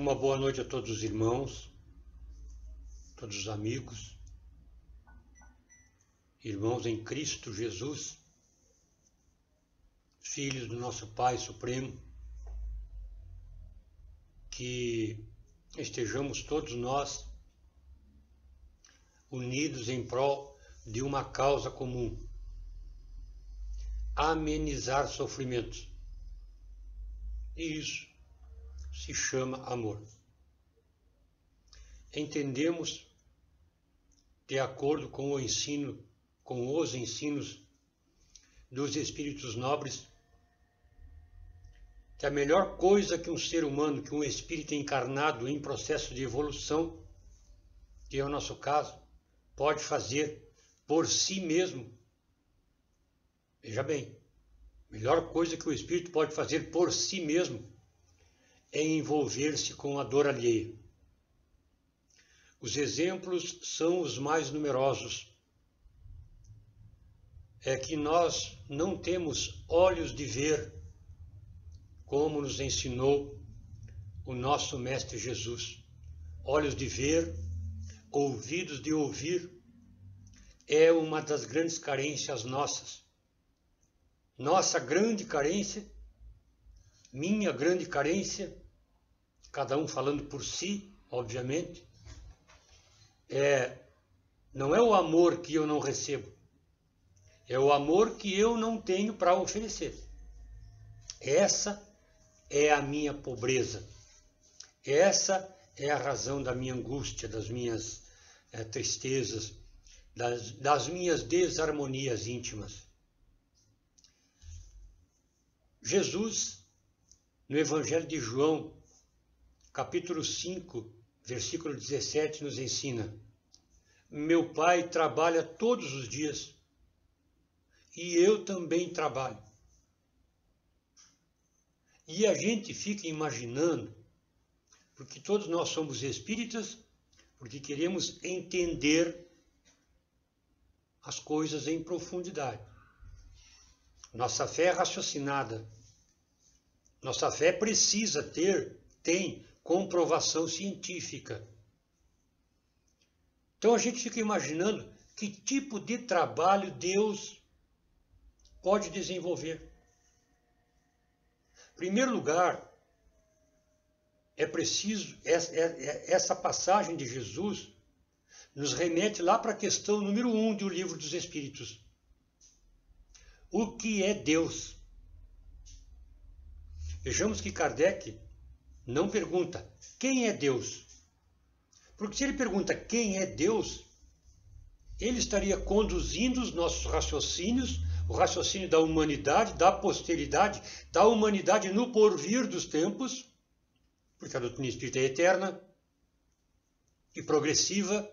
Uma boa noite a todos os irmãos, todos os amigos, irmãos em Cristo Jesus, filhos do nosso Pai Supremo, que estejamos todos nós unidos em prol de uma causa comum: amenizar sofrimentos. E isso se chama amor. Entendemos, de acordo com os ensinos dos espíritos nobres, que a melhor coisa que um ser humano, que um espírito encarnado em processo de evolução, que é o nosso caso, pode fazer por si mesmo. Veja bem, a melhor coisa que o espírito pode fazer por si mesmo é envolver-se com a dor alheia. Os exemplos são os mais numerosos. É que nós não temos olhos de ver, como nos ensinou o nosso Mestre Jesus. Olhos de ver, ouvidos de ouvir, é uma das grandes carências nossas. Nossa grande carência, minha grande carência, cada um falando por si, obviamente, não é o amor que eu não recebo, é o amor que eu não tenho para oferecer. Essa é a minha pobreza, essa é a razão da minha angústia, das minhas tristezas, das minhas desarmonias íntimas. Jesus, no Evangelho de João, capítulo 5, versículo 17, nos ensina: meu Pai trabalha todos os dias e eu também trabalho. E a gente fica imaginando, porque todos nós somos espíritas, porque queremos entender as coisas em profundidade. Nossa fé é raciocinada. Nossa fé precisa tem comprovação científica. Então a gente fica imaginando que tipo de trabalho Deus pode desenvolver. Em primeiro lugar, é preciso, essa passagem de Jesus nos remete lá para a questão número 1 do Livro dos Espíritos. O que é Deus? Vejamos que Kardec não pergunta quem é Deus. Porque se ele pergunta quem é Deus, ele estaria conduzindo os nossos raciocínios, o raciocínio da humanidade, da posteridade, da humanidade no porvir dos tempos, porque a doutrina espírita é eterna e progressiva.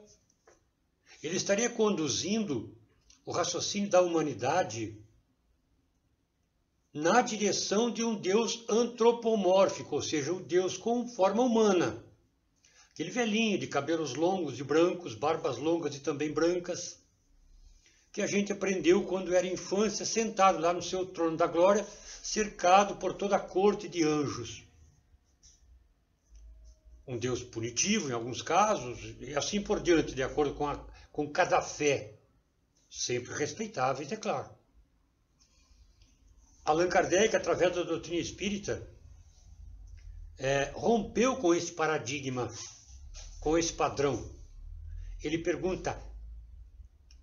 Ele estaria conduzindo o raciocínio da humanidade na direção de um Deus antropomórfico, ou seja, um Deus com forma humana. Aquele velhinho de cabelos longos e brancos, barbas longas e também brancas, que a gente aprendeu quando era infância, sentado lá no seu trono da glória, cercado por toda a corte de anjos. Um Deus punitivo em alguns casos, e assim por diante, de acordo com cada fé, sempre respeitáveis, é claro. Allan Kardec, através da doutrina espírita, rompeu com esse paradigma, com esse padrão. Ele pergunta: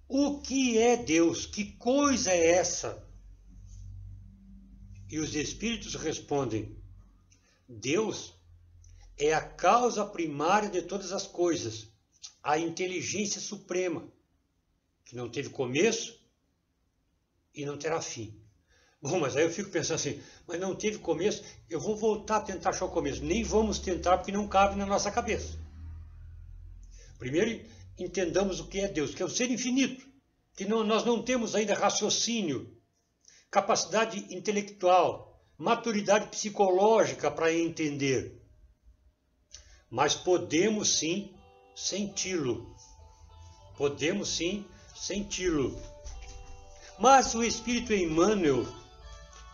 o que é Deus? Que coisa é essa? E os espíritos respondem: Deus é a causa primária de todas as coisas, a inteligência suprema, que não teve começo e não terá fim. Bom, mas aí eu fico pensando assim, mas não teve começo, eu vou voltar a tentar achar o começo. Nem vamos tentar, porque não cabe na nossa cabeça. Primeiro, entendamos o que é Deus, que é o ser infinito, que nós não temos ainda raciocínio, capacidade intelectual, maturidade psicológica para entender. Mas podemos sim senti-lo. Podemos sim senti-lo. Mas o Espírito Emmanuel,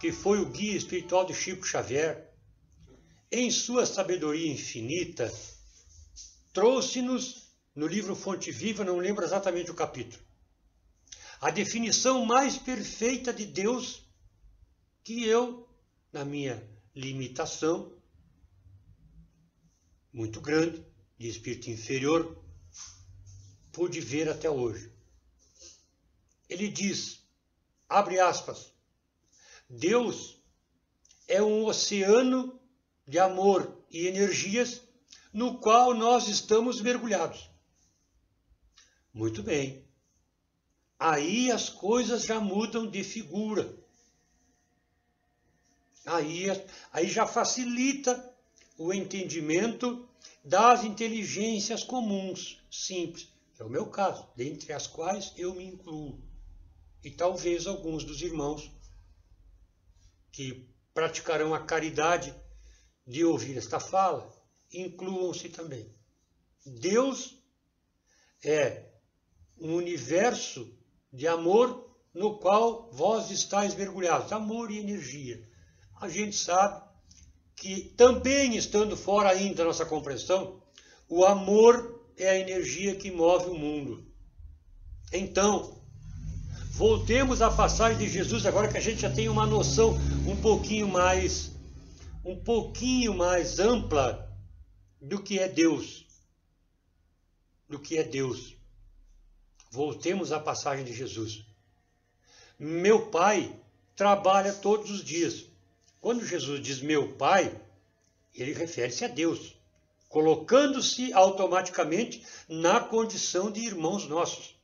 que foi o guia espiritual de Chico Xavier, em sua sabedoria infinita, trouxe-nos, no livro Fonte Viva, não lembro exatamente o capítulo, a definição mais perfeita de Deus que eu, na minha limitação muito grande, de espírito inferior, pude ver até hoje. Ele diz, abre aspas, Deus é um oceano de amor e energias no qual nós estamos mergulhados. Muito bem. Aí as coisas já mudam de figura. Aí já facilita o entendimento das inteligências comuns, simples, que é o meu caso, dentre as quais eu me incluo. E talvez alguns dos irmãos que praticarão a caridade de ouvir esta fala, incluam-se também. Deus é um universo de amor no qual vós estáis mergulhados, amor e energia. A gente sabe que também estando fora ainda da nossa compreensão, o amor é a energia que move o mundo. Então, voltemos à passagem de Jesus, agora que a gente já tem uma noção um pouquinho mais ampla do que é Deus. Do que é Deus. Voltemos à passagem de Jesus. Meu Pai trabalha todos os dias. Quando Jesus diz meu Pai, ele refere-se a Deus, colocando-se automaticamente na condição de irmãos nossos.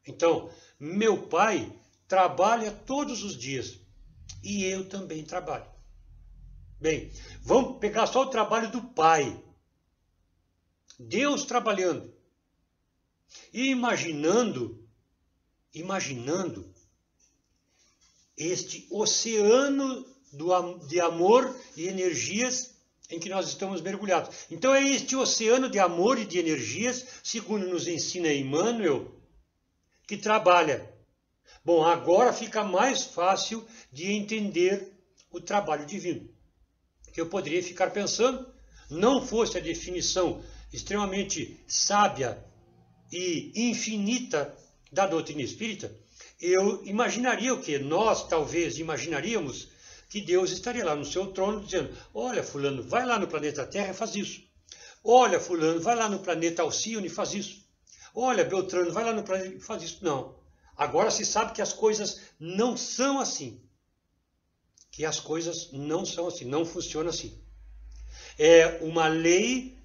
Então, meu Pai trabalha todos os dias e eu também trabalho. Bem, vamos pegar só o trabalho do Pai. Deus trabalhando e imaginando este oceano de amor e energias em que nós estamos mergulhados. Então é este oceano de amor e de energias, segundo nos ensina Emmanuel, que trabalha. Bom, agora fica mais fácil de entender o trabalho divino. Que eu poderia ficar pensando, não fosse a definição extremamente sábia e infinita da doutrina espírita, eu imaginaria o quê? Nós talvez imaginaríamos que Deus estaria lá no seu trono dizendo, olha fulano, vai lá no planeta Terra e faz isso. Olha fulano, vai lá no planeta Alcione e faz isso. Olha Beltrano, vai lá no planeta e faz isso. Não. Agora se sabe que as coisas não são assim. Que as coisas não são assim, não funcionam assim. É uma lei,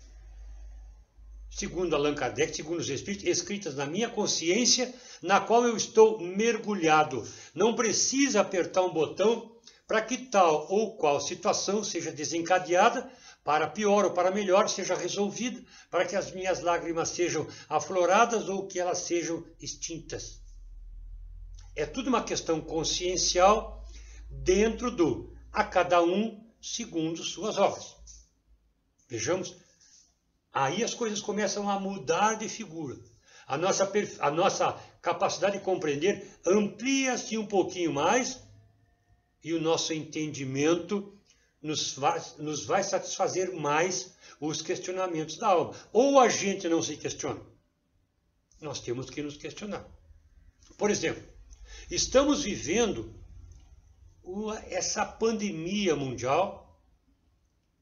segundo Allan Kardec, segundo os Espíritos, escritas na minha consciência, na qual eu estou mergulhado. Não precisa apertar um botão para que tal ou qual situação seja desencadeada, para pior ou para melhor, seja resolvida, para que as minhas lágrimas sejam afloradas ou que elas sejam extintas. É tudo uma questão consciencial dentro do a cada um segundo suas obras. Vejamos, aí as coisas começam a mudar de figura. A nossa capacidade de compreender amplia-se um pouquinho mais e o nosso entendimento nos vai satisfazer mais os questionamentos da alma. Ou a gente não se questiona. Nós temos que nos questionar. Por exemplo, estamos vivendo essa pandemia mundial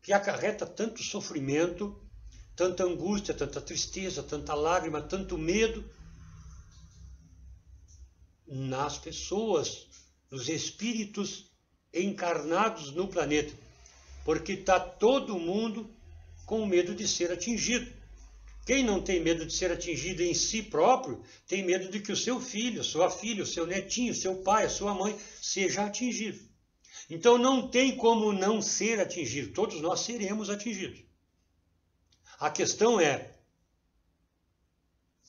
que acarreta tanto sofrimento, tanta angústia, tanta tristeza, tanta lágrima, tanto medo nas pessoas, nos espíritos encarnados no planeta, porque está todo mundo com medo de ser atingido. Quem não tem medo de ser atingido em si próprio, tem medo de que o seu filho, sua filha, o seu netinho, seu pai, a sua mãe seja atingido. Então não tem como não ser atingido, todos nós seremos atingidos. A questão é,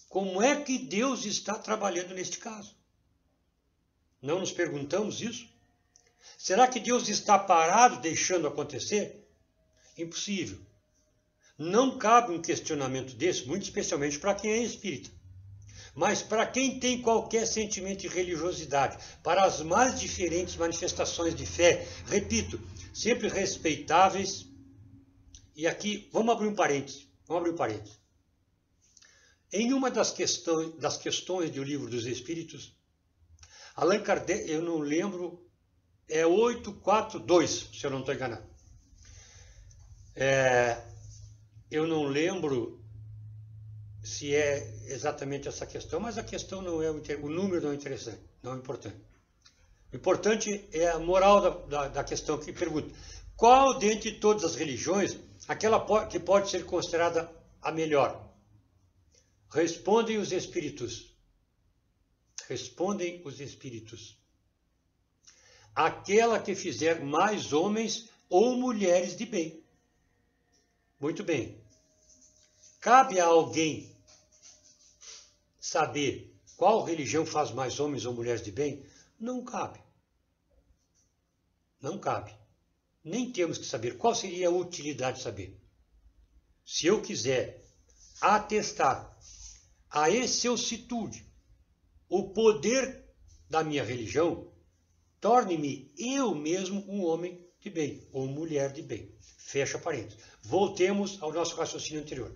como é que Deus está trabalhando neste caso? Não nos perguntamos isso? Será que Deus está parado deixando acontecer? Impossível. Não cabe um questionamento desse, muito especialmente para quem é espírita. Mas para quem tem qualquer sentimento de religiosidade, para as mais diferentes manifestações de fé, repito, sempre respeitáveis, E aqui, vamos abrir um parênteses. Em uma das questões do Livro dos Espíritos, Allan Kardec, eu não lembro, é 842, se eu não estou enganado. Eu não lembro se é exatamente essa questão, mas a questão não é o número não é interessante, não é importante. O importante é a moral da questão que pergunta: qual dentre todas as religiões aquela que pode ser considerada a melhor? Respondem os espíritos. Aquela que fizer mais homens ou mulheres de bem. Muito bem. Cabe a alguém saber qual religião faz mais homens ou mulheres de bem? Não cabe. Não cabe. Nem temos que saber. Qual seria a utilidade de saber? Se eu quiser atestar a excelsitude, o poder da minha religião, torne-me eu mesmo um homem de bem, ou mulher de bem. Fecha parênteses. Voltemos ao nosso raciocínio anterior.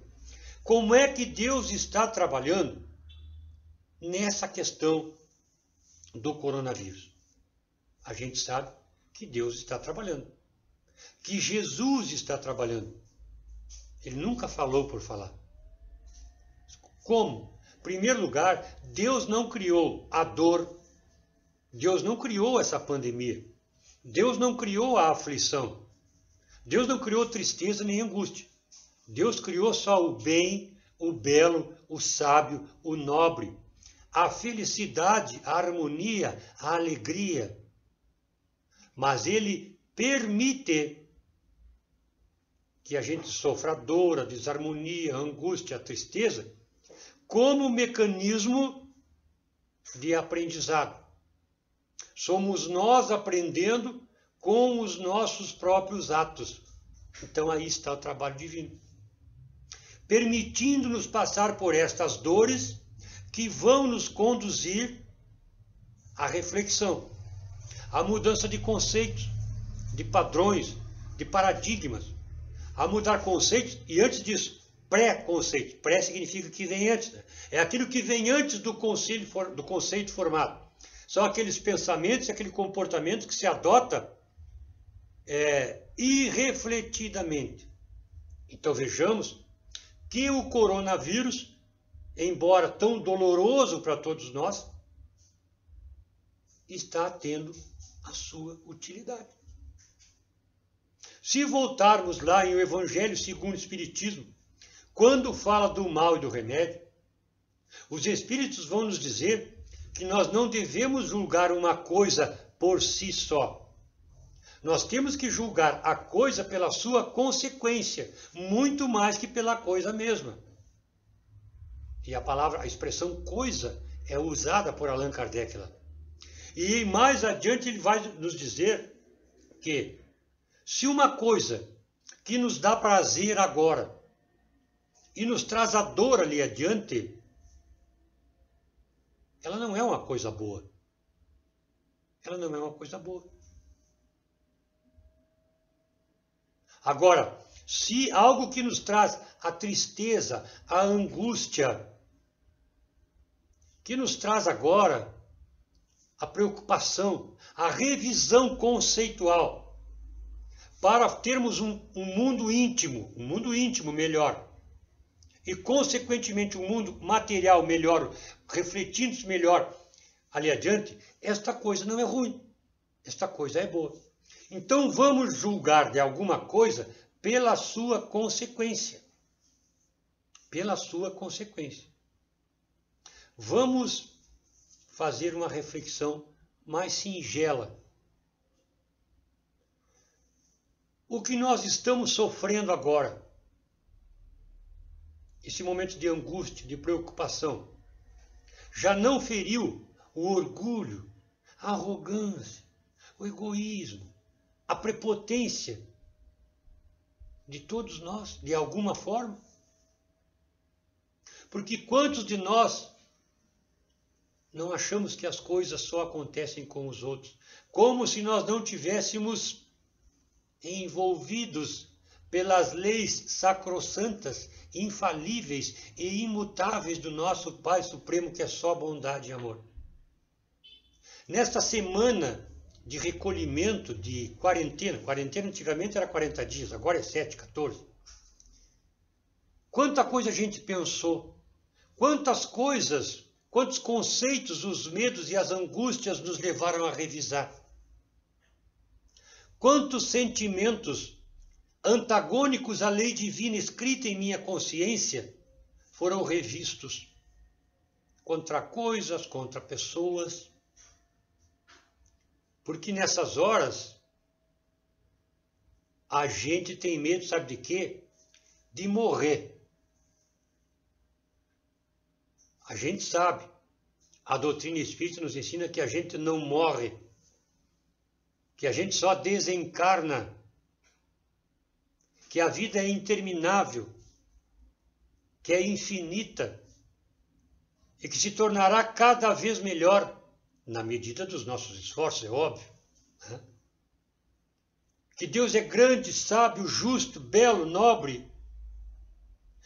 Como é que Deus está trabalhando nessa questão do coronavírus? A gente sabe que Deus está trabalhando, que Jesus está trabalhando. Ele nunca falou por falar. Como? Em primeiro lugar, Deus não criou a dor, Deus não criou essa pandemia, Deus não criou a aflição, Deus não criou tristeza nem angústia. Deus criou só o bem, o belo, o sábio, o nobre, a felicidade, a harmonia, a alegria. Mas Ele permite que a gente sofra a dor, a desarmonia, a angústia, a tristeza, como mecanismo de aprendizado. Somos nós aprendendo com os nossos próprios atos. Então aí está o trabalho divino. Permitindo-nos passar por estas dores que vão nos conduzir à reflexão, à mudança de conceitos, de padrões, de paradigmas, a mudar conceitos e antes disso, pré-conceito. Pré significa que vem antes, né? É aquilo que vem antes do conceito formado. São aqueles pensamentos, aquele comportamento que se adota irrefletidamente. Então vejamos que o coronavírus, embora tão doloroso para todos nós, está tendo a sua utilidade. Se voltarmos lá em o Evangelho segundo o Espiritismo, quando fala do mal e do remédio, os Espíritos vão nos dizer que nós não devemos julgar uma coisa por si só. Nós temos que julgar a coisa pela sua consequência, muito mais que pela coisa mesma. E a expressão coisa é usada por Allan Kardec lá. E mais adiante ele vai nos dizer que se uma coisa que nos dá prazer agora e nos traz a dor ali adiante, ela não é uma coisa boa. Ela não é uma coisa boa. Agora, se algo que nos traz a tristeza, a angústia, que nos traz agora a preocupação, a revisão conceitual, para termos um mundo íntimo melhor, e consequentemente um mundo material melhor, refletindo-se melhor ali adiante, esta coisa não é ruim, esta coisa é boa. Então vamos julgar de alguma coisa pela sua consequência. Pela sua consequência. Vamos fazer uma reflexão mais singela. O que nós estamos sofrendo agora, esse momento de angústia, de preocupação, já não feriu o orgulho, a arrogância, o egoísmo, a prepotência de todos nós, de alguma forma? Porque quantos de nós não achamos que as coisas só acontecem com os outros, como se nós não tivéssemos envolvidos pelas leis sacrossantas, infalíveis e imutáveis do nosso Pai Supremo, que é só bondade e amor. Nesta semana de recolhimento, de quarentena antigamente era 40 dias, agora é 7, 14. Quanta coisa a gente pensou, quantas coisas, quantos conceitos os medos e as angústias nos levaram a revisar. Quantos sentimentos antagônicos à lei divina escrita em minha consciência foram revistos contra coisas, contra pessoas. Porque nessas horas a gente tem medo, sabe de quê? De morrer. A gente sabe, a doutrina espírita nos ensina que a gente não morre, que a gente só desencarna, que a vida é interminável, que é infinita e que se tornará cada vez melhor na medida dos nossos esforços, é óbvio. Né? Que Deus é grande, sábio, justo, belo, nobre,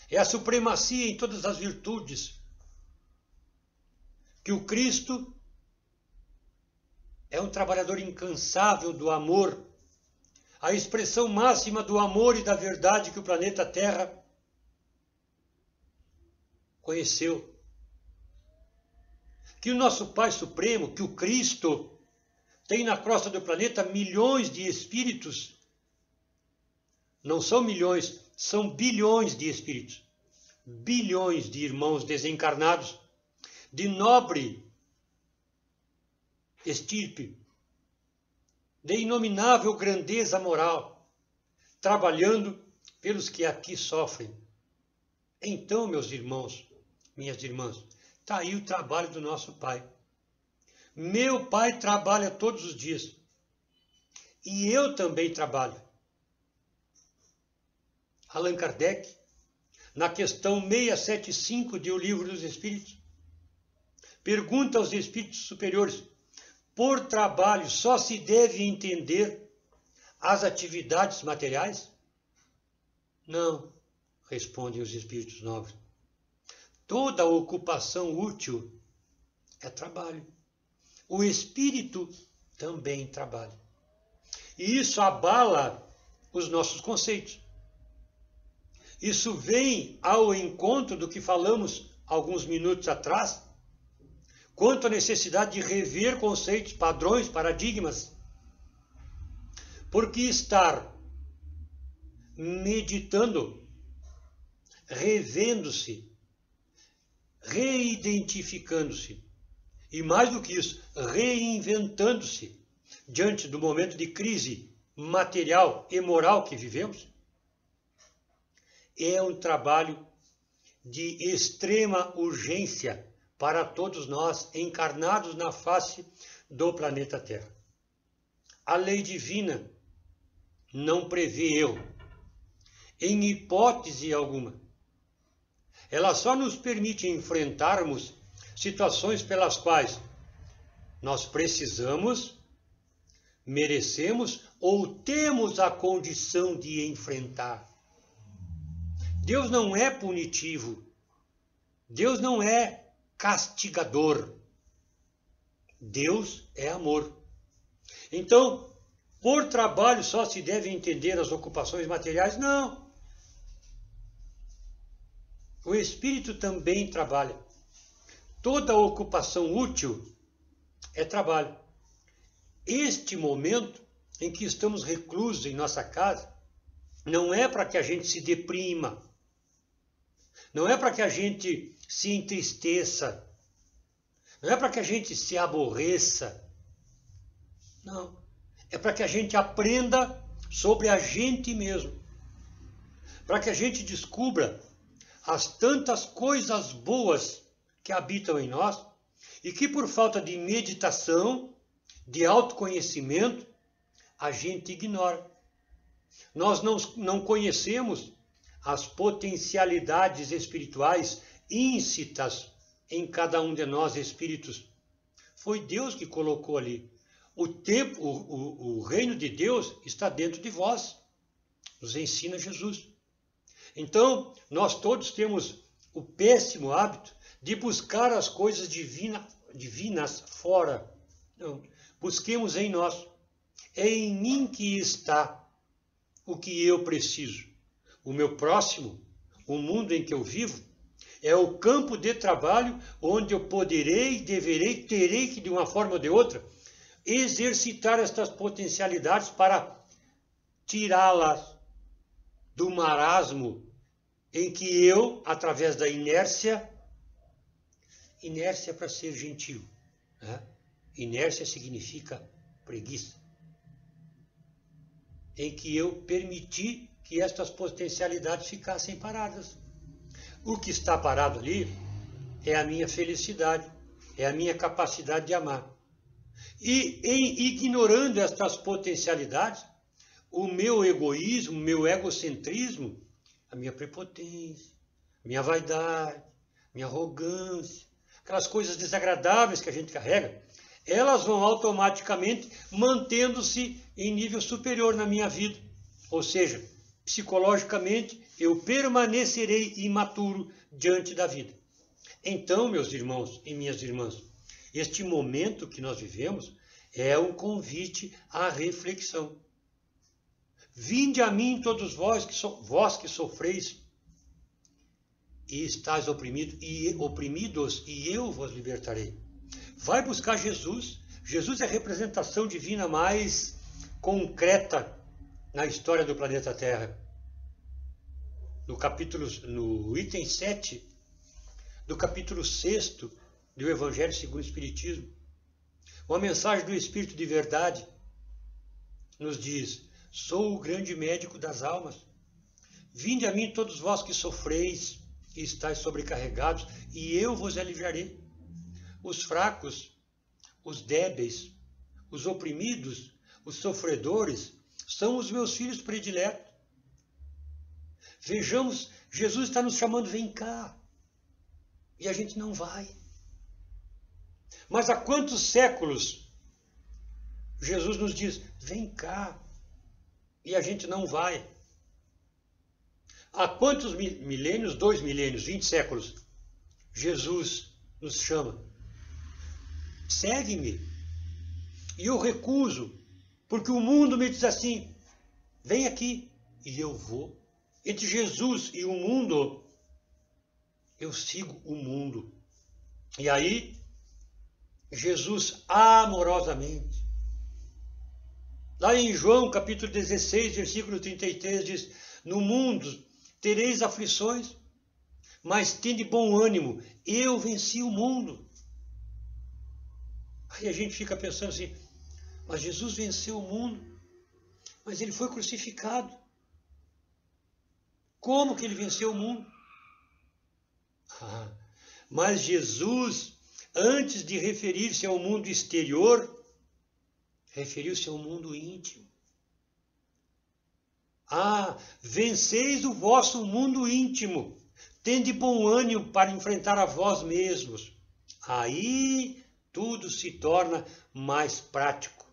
é a supremacia em todas as virtudes. Que o Cristo é um trabalhador incansável do amor, a expressão máxima do amor e da verdade que o planeta Terra conheceu. Que o nosso Pai Supremo, que o Cristo, tem na crosta do planeta milhões de espíritos. Não são milhões, são bilhões de espíritos. Bilhões de irmãos desencarnados, de nobre estirpe, de inominável grandeza moral, trabalhando pelos que aqui sofrem. Então, meus irmãos, minhas irmãs, está aí o trabalho do nosso Pai. Meu Pai trabalha todos os dias. E eu também trabalho. Allan Kardec, na questão 675 de O Livro dos Espíritos, pergunta aos espíritos superiores: por trabalho só se deve entender as atividades materiais? Não, respondem os espíritos nobres. Toda ocupação útil é trabalho. O espírito também trabalha. E isso abala os nossos conceitos. Isso vem ao encontro do que falamos alguns minutos atrás, quanto à necessidade de rever conceitos, padrões, paradigmas. Porque estar meditando, revendo-se, reidentificando-se, e mais do que isso, reinventando-se diante do momento de crise material e moral que vivemos, é um trabalho de extrema urgência para todos nós encarnados na face do planeta Terra. A lei divina não prevê erro, em hipótese alguma. Ela só nos permite enfrentarmos situações pelas quais nós precisamos, merecemos ou temos a condição de enfrentar. Deus não é punitivo. Deus não é castigador. Deus é amor. Então, por trabalho só se deve entender as ocupações materiais? Não. O espírito também trabalha. Toda ocupação útil é trabalho. Este momento em que estamos reclusos em nossa casa não é para que a gente se deprima, não é para que a gente se entristeça, não é para que a gente se aborreça. Não. É para que a gente aprenda sobre a gente mesmo. Para que a gente descubra as tantas coisas boas que habitam em nós e que por falta de meditação, de autoconhecimento, a gente ignora. Nós não conhecemos as potencialidades espirituais íncitas em cada um de nós, espíritos. Foi Deus que colocou ali. O reino de Deus está dentro de vós. nos ensina Jesus. Então, nós todos temos o péssimo hábito de buscar as coisas divinas fora. Não, busquemos em nós. É em mim que está o que eu preciso. O meu próximo, o mundo em que eu vivo, é o campo de trabalho onde eu poderei, deverei, terei que, de uma forma ou de outra, exercitar estas potencialidades para tirá-las do marasmo em que eu, através da inércia para ser gentil, né? Inércia significa preguiça, em que eu permiti que estas potencialidades ficassem paradas. O que está parado ali é a minha felicidade, é a minha capacidade de amar. E em ignorando estas potencialidades, o meu egoísmo, o meu egocentrismo, a minha prepotência, minha vaidade, minha arrogância, aquelas coisas desagradáveis que a gente carrega, elas vão automaticamente mantendo-se em nível superior na minha vida. Ou seja, psicologicamente, eu permanecerei imaturo diante da vida. Então, meus irmãos e minhas irmãs, este momento que nós vivemos é um convite à reflexão. Vinde a mim todos vós que sofreis e estáis oprimidos, e eu vos libertarei. Vai buscar Jesus. Jesus é a representação divina mais concreta na história do planeta Terra. No item 7 do capítulo 6 do Evangelho segundo o Espiritismo, uma mensagem do Espírito de verdade nos diz: sou o grande médico das almas. Vinde a mim todos vós que sofreis e estáis sobrecarregados, e eu vos aliviarei. Os fracos, os débeis, os oprimidos, os sofredores, são os meus filhos prediletos. Vejamos, Jesus está nos chamando, vem cá. E a gente não vai. Mas há quantos séculos Jesus nos diz, vem cá. E a gente não vai. Há quantos milênios? 2 milênios, 20 séculos. Jesus nos chama. Segue-me. E eu recuso, porque o mundo me diz assim, vem aqui. E eu vou. Entre Jesus e o mundo, eu sigo o mundo. E aí, Jesus amorosamente, lá em João capítulo 16, versículo 33, diz, no mundo tereis aflições, mas tende bom ânimo, eu venci o mundo. Aí a gente fica pensando assim, mas Jesus venceu o mundo, mas ele foi crucificado. Como que ele venceu o mundo? Mas Jesus, antes de referir-se ao mundo exterior, referiu-se ao mundo íntimo. Venceis o vosso mundo íntimo, tende bom ânimo para enfrentar a vós mesmos. Aí tudo se torna mais prático.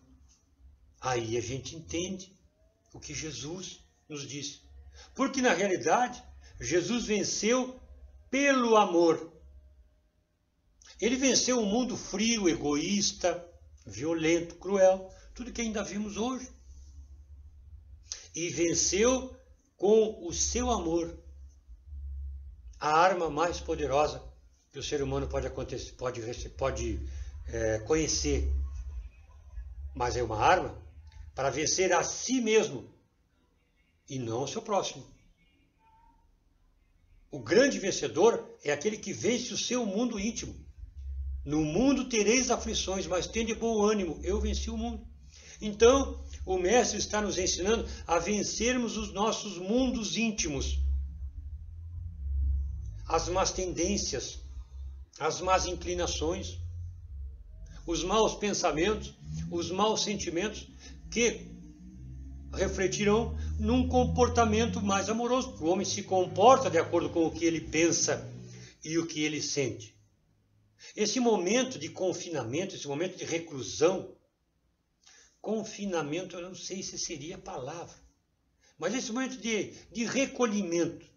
Aí a gente entende o que Jesus nos disse. Porque na realidade, Jesus venceu pelo amor. Ele venceu um mundo frio, egoísta, violento, cruel, tudo que ainda vimos hoje. E venceu com o seu amor, a arma mais poderosa que o ser humano pode conhecer. Mas é uma arma para vencer a si mesmo e não ao seu próximo. O grande vencedor é aquele que vence o seu mundo íntimo. No mundo tereis aflições, mas tende bom ânimo, eu venci o mundo. Então, o Mestre está nos ensinando a vencermos os nossos mundos íntimos. As más tendências, as más inclinações, os maus pensamentos, os maus sentimentos que refletirão num comportamento mais amoroso. O homem se comporta de acordo com o que ele pensa e o que ele sente. Esse momento de confinamento, esse momento de reclusão, confinamento eu não sei se seria a palavra, Mas esse momento de recolhimento,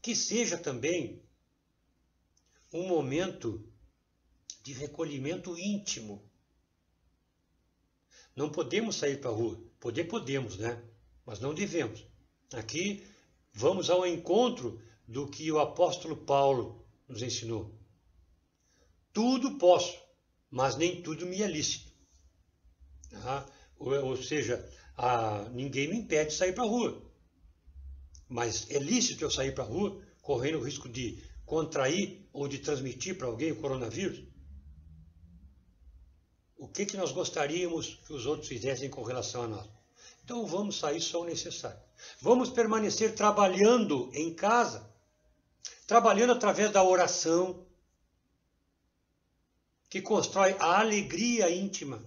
que seja também um momento de recolhimento íntimo. Não podemos sair para a rua. Podemos, né? Mas não devemos. Aqui vamos ao encontro do que o apóstolo Paulo nos ensinou. Tudo posso, mas nem tudo me é lícito. Ou seja, ninguém me impede de sair para a rua. Mas é lícito eu sair para a rua, correndo o risco de contrair ou de transmitir para alguém o coronavírus? O que nós gostaríamos que os outros fizessem com relação a nós? Então vamos sair só o necessário. Vamos permanecer trabalhando em casa, trabalhando através da oração, que constrói a alegria íntima.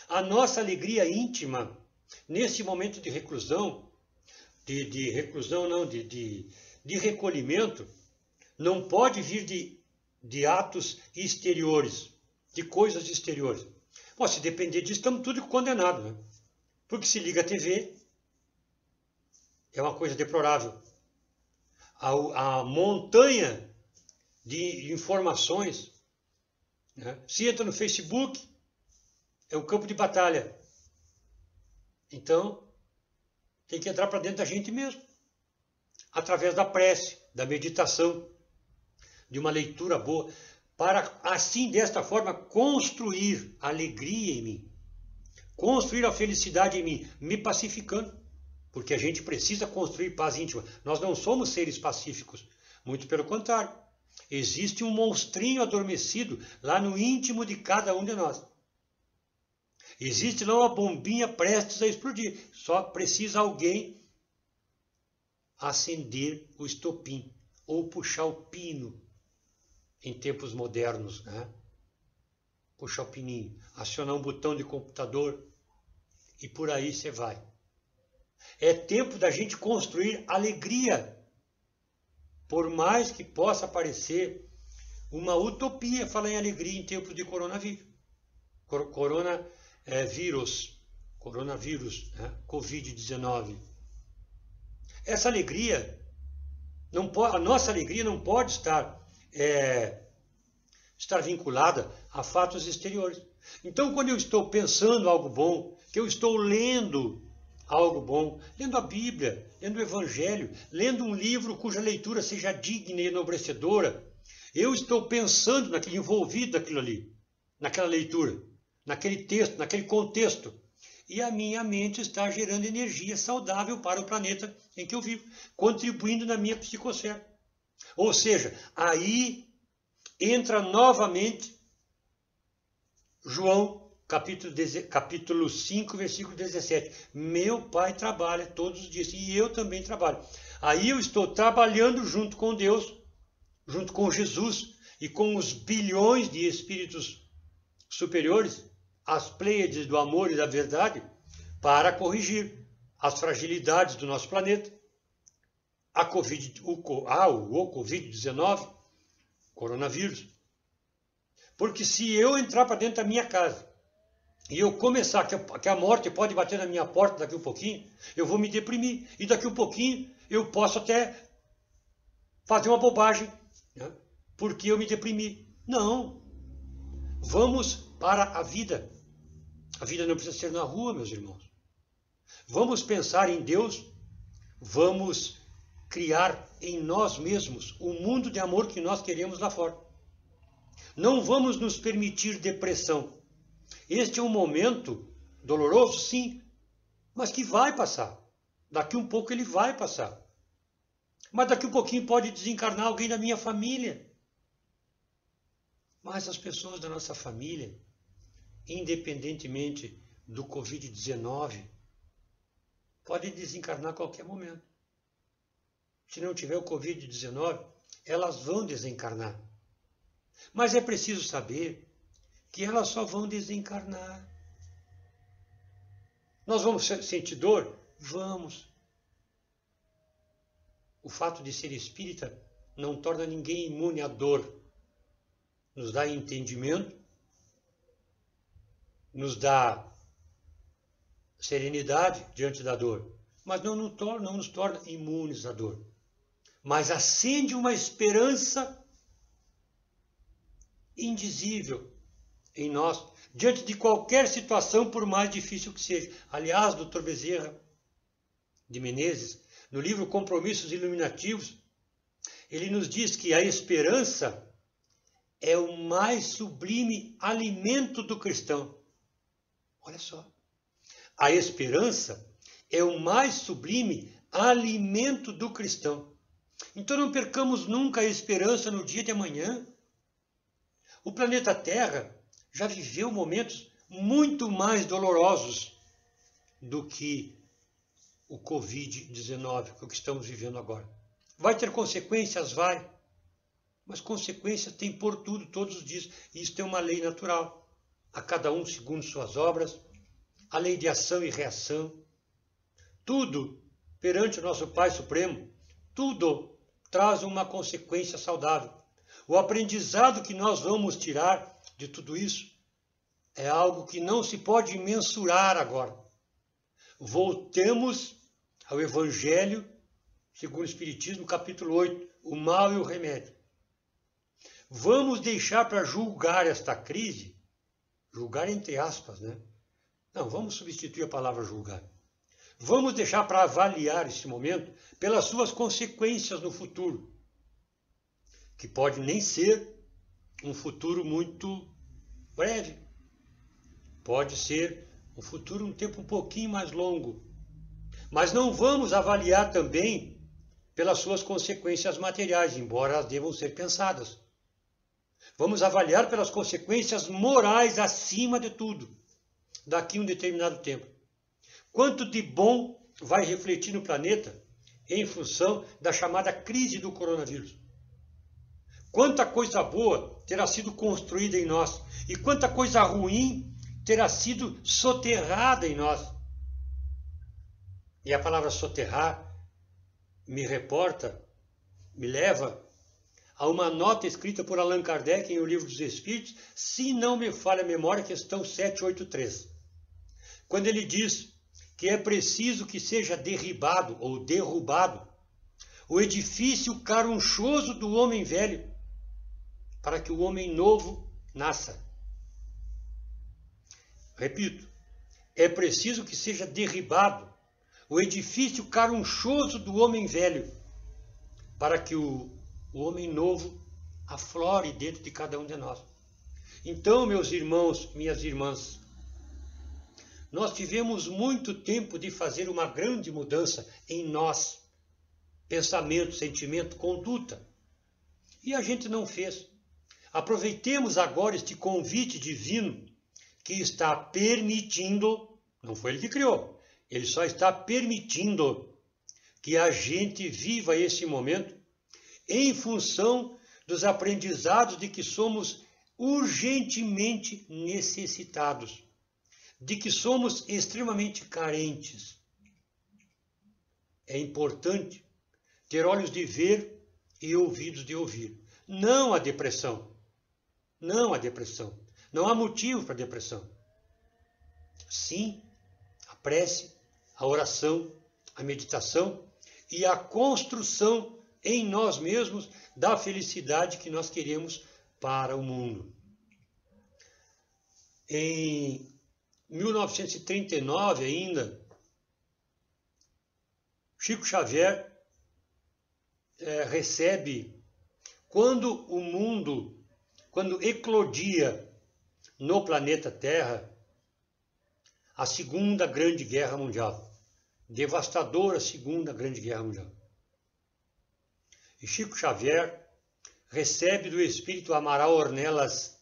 A nossa alegria íntima, nesse momento de reclusão, de recolhimento, não pode vir de atos exteriores, de coisas exteriores. Bom, se depender disso, estamos tudo condenados, né? Porque se liga a TV, é uma coisa deplorável. A montanha de informações, né? Se entra no Facebook, é um campo de batalha. Então, tem que entrar para dentro da gente mesmo. Através da prece, da meditação, de uma leitura boa, para assim, desta forma, construir alegria em mim, construir a felicidade em mim, me pacificando, porque a gente precisa construir paz íntima. Nós não somos seres pacíficos, muito pelo contrário. Existe um monstrinho adormecido lá no íntimo de cada um de nós. Existe lá uma bombinha prestes a explodir, só precisa alguém acender o estopim ou puxar o pino. Em tempos modernos, né? Puxar o pininho, acionar um botão de computador e por aí você vai. É tempo da gente construir alegria, por mais que possa parecer uma utopia falar em alegria em tempos de coronavírus. Coronavírus, né? Covid-19. Essa alegria, a nossa alegria não pode estar vinculada a fatos exteriores. Então, quando eu estou pensando algo bom, que eu estou lendo algo bom, lendo a Bíblia, lendo o Evangelho, lendo um livro cuja leitura seja digna e enobrecedora, eu estou pensando envolvido naquilo ali, naquela leitura, naquele texto, naquele contexto. E a minha mente está gerando energia saudável para o planeta em que eu vivo, contribuindo na minha psicosfera. Ou seja, aí entra novamente João, capítulo 5, versículo 17. Meu Pai trabalha todos os dias e eu também trabalho. Aí eu estou trabalhando junto com Deus, junto com Jesus e com os bilhões de espíritos superiores, as pleiades do amor e da verdade, para corrigir as fragilidades do nosso planeta. O Covid-19, coronavírus. Porque se eu entrar para dentro da minha casa e eu começar que a morte pode bater na minha porta daqui a um pouquinho, eu vou me deprimir. E daqui a um pouquinho eu posso até fazer uma bobagem, né? Porque eu me deprimi. Não. Vamos para a vida. A vida não precisa ser na rua, meus irmãos. Vamos pensar em Deus. Vamos criar em nós mesmos o mundo de amor que nós queremos lá fora. Não vamos nos permitir depressão. Este é um momento doloroso, sim, mas que vai passar. Daqui um pouco ele vai passar. Mas daqui um pouquinho pode desencarnar alguém da minha família. Mas as pessoas da nossa família, independentemente do Covid-19, podem desencarnar a qualquer momento. Se não tiver o Covid-19, elas vão desencarnar. Mas é preciso saber que elas só vão desencarnar. Nós vamos sentir dor? Vamos. O fato de ser espírita não torna ninguém imune à dor. Nos dá entendimento, nos dá serenidade diante da dor, mas não nos torna imunes à dor. Mas acende uma esperança indizível em nós, diante de qualquer situação, por mais difícil que seja. Aliás, Dr. Bezerra de Menezes, no livro Compromissos Iluminativos, ele nos diz que a esperança é o mais sublime alimento do cristão. Olha só. A esperança é o mais sublime alimento do cristão. Então não percamos nunca a esperança no dia de amanhã. O planeta Terra já viveu momentos muito mais dolorosos do que o Covid-19, que é o que estamos vivendo agora. Vai ter consequências? Vai. Mas consequências tem por tudo, todos os dias. E isso é uma lei natural. A cada um segundo suas obras. A lei de ação e reação. Tudo perante o nosso Pai Supremo. Tudo traz uma consequência saudável. O aprendizado que nós vamos tirar de tudo isso é algo que não se pode mensurar agora. Voltemos ao Evangelho segundo o Espiritismo, capítulo 8, o mal e o remédio. Vamos deixar para julgar esta crise, julgar entre aspas, né? Não, vamos substituir a palavra julgar. Vamos deixar para avaliar esse momento pelas suas consequências no futuro, que pode nem ser um futuro muito breve. Pode ser um futuro, um tempo um pouquinho mais longo. Mas não vamos avaliar também pelas suas consequências materiais, embora elas devam ser pensadas. Vamos avaliar pelas consequências morais acima de tudo, daqui a um determinado tempo. Quanto de bom vai refletir no planeta em função da chamada crise do coronavírus? Quanta coisa boa terá sido construída em nós e quanta coisa ruim terá sido soterrada em nós. E a palavra soterrar me leva a uma nota escrita por Allan Kardec em O Livro dos Espíritos, se não me falha a memória, questão 783. Quando ele diz que é preciso que seja derribado ou derrubado o edifício carunchoso do homem velho, para que o homem novo nasça. Repito, é preciso que seja derribado o edifício carunchoso do homem velho, para que o homem novo aflore dentro de cada um de nós. Então, meus irmãos, minhas irmãs, nós tivemos muito tempo de fazer uma grande mudança em nós, pensamento, sentimento, conduta, e a gente não fez. Aproveitemos agora este convite divino que está permitindo, não foi ele que criou, ele só está permitindo que a gente viva esse momento em função dos aprendizados de que somos urgentemente necessitados, de que somos extremamente carentes. É importante ter olhos de ver e ouvidos de ouvir. Não a depressão. Não a depressão. Não há motivo para depressão. Sim, a prece, a oração, a meditação e a construção em nós mesmos da felicidade que nós queremos para o mundo. Em 1939 ainda, Chico Xavier recebe, quando eclodia no planeta Terra, a Segunda Grande Guerra Mundial, devastadora Segunda Grande Guerra Mundial. E Chico Xavier recebe do espírito Amaral Ornelas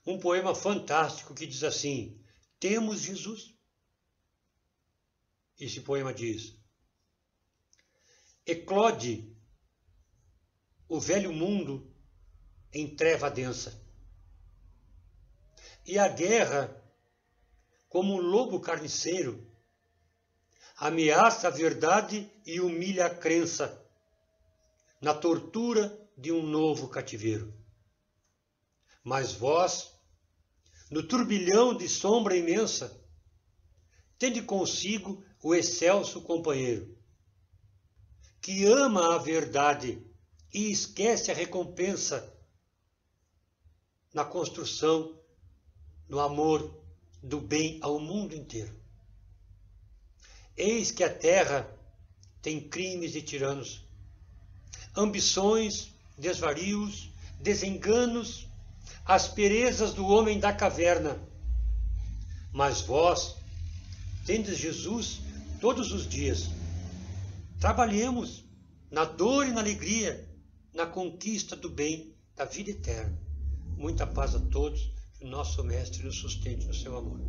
um poema fantástico que diz assim: temos Jesus. Esse poema diz: eclode o velho mundo em treva densa, e a guerra, como um lobo carniceiro, ameaça a verdade e humilha a crença na tortura de um novo cativeiro. Mas vós, no turbilhão de sombra imensa, tende consigo o excelso companheiro, que ama a verdade e esquece a recompensa na construção, no amor do bem ao mundo inteiro. Eis que a terra tem crimes e tiranos, ambições, desvarios, desenganos, asperezas do homem da caverna. Mas vós tendes Jesus todos os dias. Trabalhemos na dor e na alegria, na conquista do bem, da vida eterna. Muita paz a todos, que o nosso Mestre nos sustente no seu amor.